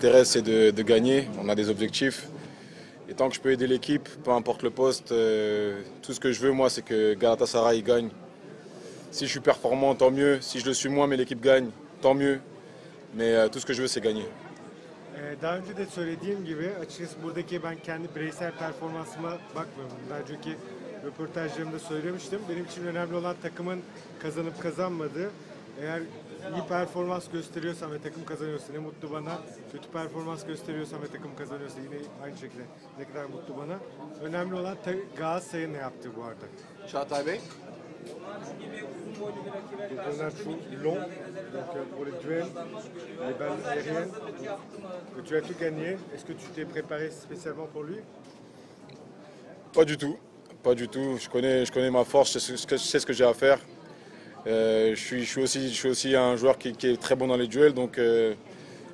intéresse, c'est de gagner. On a des objectifs. Et tant que je peux aider l'équipe, peu importe le poste, tout ce que je veux, moi, c'est que Galatasaray gagne. Si je suis performant, tant mieux. Si je le suis moins, mais l'équipe gagne, tant mieux. Mais tout ce que je veux, c'est gagner. Daha önce de söylediğim gibi açıkçası buradaki ben kendi bireysel performansıma bakmıyorum. Daha önceki röportajlarımda söylemiştim. Benim için önemli olan takımın kazanıp kazanmadığı. Eğer iyi performans gösteriyorsam ve takım kazanıyorsa ne mutlu bana. Kötü performans gösteriyorsam ve takım kazanıyorsa yine aynı şekilde ne kadar mutlu bana. Önemli olan Galatasaray'ın ne yaptığı bu arada. Çağatay Bey. Donc on a tout long, donc pour les duels, les balles aériennes. Tu as tout gagné. Est-ce que tu t'es préparé spécialement pour lui? Pas du tout. Pas du tout. Je connais ma force, je sais ce que j'ai à faire. Je suis aussi un joueur qui est très bon dans les duels, donc je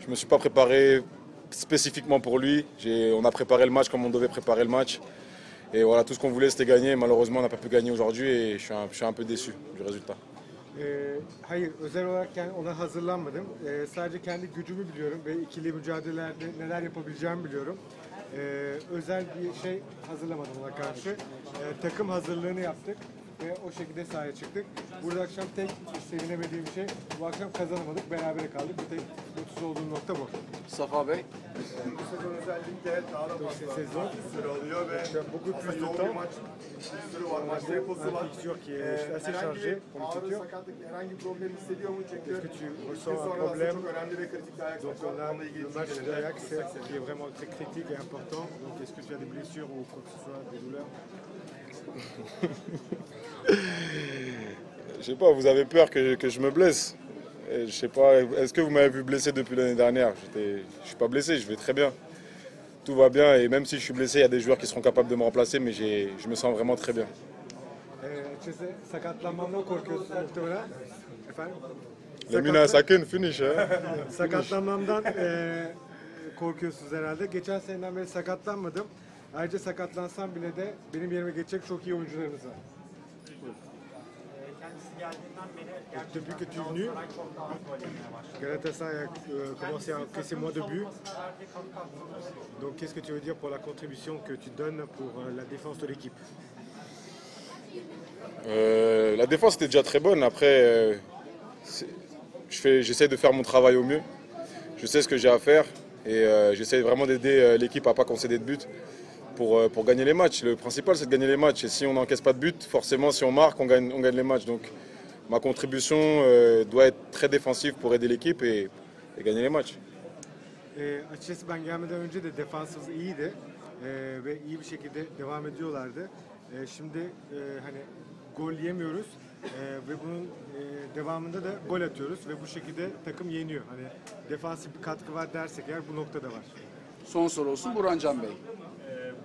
ne me suis pas préparé spécifiquement pour lui. On a préparé le match comme on devait préparer le match. Et voilà, tout ce qu'on voulait c'était gagner. Malheureusement, on n'a pas pu gagner aujourd'hui et je suis un peu déçu du résultat. Hayır, özel olarak ona hazırlanmadım. Sadece kendi gücümü biliyorum ve ikili mücadelelerde neler yapabileceğimi biliyorum. Özel bir şey hazırlamadım ona karşı. Takım hazırlığını yaptık ve o şekilde sahaya çıktık. Burada akşam tek sevinemediğim şey, bu akşam kazanamadık, berabere kaldık. Bir tek mutsuz olduğum nokta bu. Safa Bey. Bu sezon özellikle daha da fazla süre alıyor ve aslında yoğun bir maç sürü var. Maçta yapıldılar. Herhangi bir ağrı, sakatlık, herhangi bir problem hissediyor mu? Çünkü bir sonra aslında çok önemli ve kritik bir ayak saçı var. Onunla ilgili L'ajax est vraiment très critique et important. Donc est-ce que tu as des blessures ou quoi que ce soit, des douleurs? Je sais pas, vous avez peur que je me blesse. Et je sais pas, est-ce que vous m'avez vu blessé depuis l'année dernière? Je suis pas blessé, je vais très bien. Tout va bien et même si je suis blessé, il y a des joueurs qui seront capables de me remplacer, mais je me sens vraiment très bien. Sakatlanmamdan korkuyorsun muhtemelen. Efendim? Lemina sakın finish ha. Sakatlanmamdan korkuyorsunuz herhalde. Geçen seneden beri sakatlanmadım. Ayrıca sakatlansam bile de benim yerime geçecek çok iyi oyuncularımız var. Depuis que tu es venu, Galatasaray a commencé à encaisser moins de buts. Donc qu'est-ce que tu veux dire pour la contribution que tu donnes pour la défense de l'équipe? La défense était déjà très bonne. Après, j'essaie de faire mon travail au mieux. Je sais ce que j'ai à faire et j'essaie vraiment d'aider l'équipe à ne pas concéder de buts pour gagner les matchs. Le principal, c'est de gagner les matchs. Et si on n'encaisse pas de buts, forcément, si on marque, on gagne les matchs. Donc ma contribution doit être très défensive pour aider l'équipe et gagner les matchs. Açıkçası ben gelmeden önce de defansımız iyiydi ve iyi bir şekilde devam ediyorlardı. Şimdi hani gol yemiyoruz ve bunun devamında da gol atıyoruz ve bu şekilde takım yeniyor. Hani defansif bir katkı var dersek eğer bu noktada var. Son soru olsun Burhan Can Bey.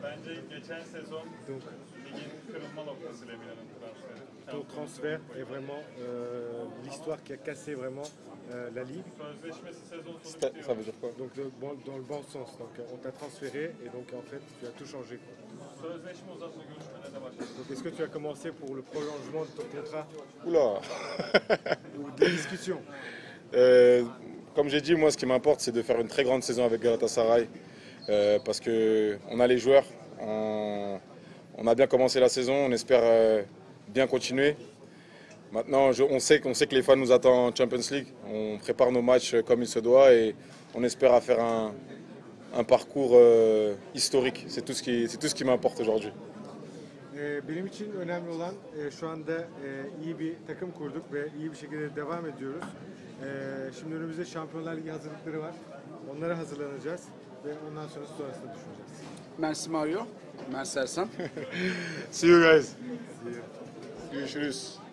Bence geçen sezon ligin kırılma noktası Lemina'nın transferi. Ton transfert est vraiment l'histoire qui a cassé vraiment la Ligue. Sözleşmesi sezon sonu Ça bitiyor. veut dire quoi? Donc dans le bon sens. Donc on t'a transféré et donc en fait tu as tout changé. Sözleşme uzatma görüşmelerine de başladı. Donc est-ce que tu as commencé pour le prolongement de ton contrat Oula. ou des discussions? Comme j'ai dit, moi, ce qui m'importe, c'est de faire une très grande saison avec Galatasaray. Parce qu'on a les joueurs, on a bien commencé la saison, on espère bien continuer. Maintenant, on sait que les fans nous attendent en Champions League. On prépare nos matchs comme il se doit et on espère faire un parcours historique. C'est tout ce qui m'importe aujourd'hui. Benim için önemli olan şu anda iyi bir takım kurduk ve iyi bir şekilde devam ediyoruz. Şimdi önümüzde Şampiyonlar Ligi hazırlıkları var. Onlara hazırlanacağız ve ondan sonrasını düşüneceğiz. Merci Mario. Merci Ersan. See you guys. Görüşürüz.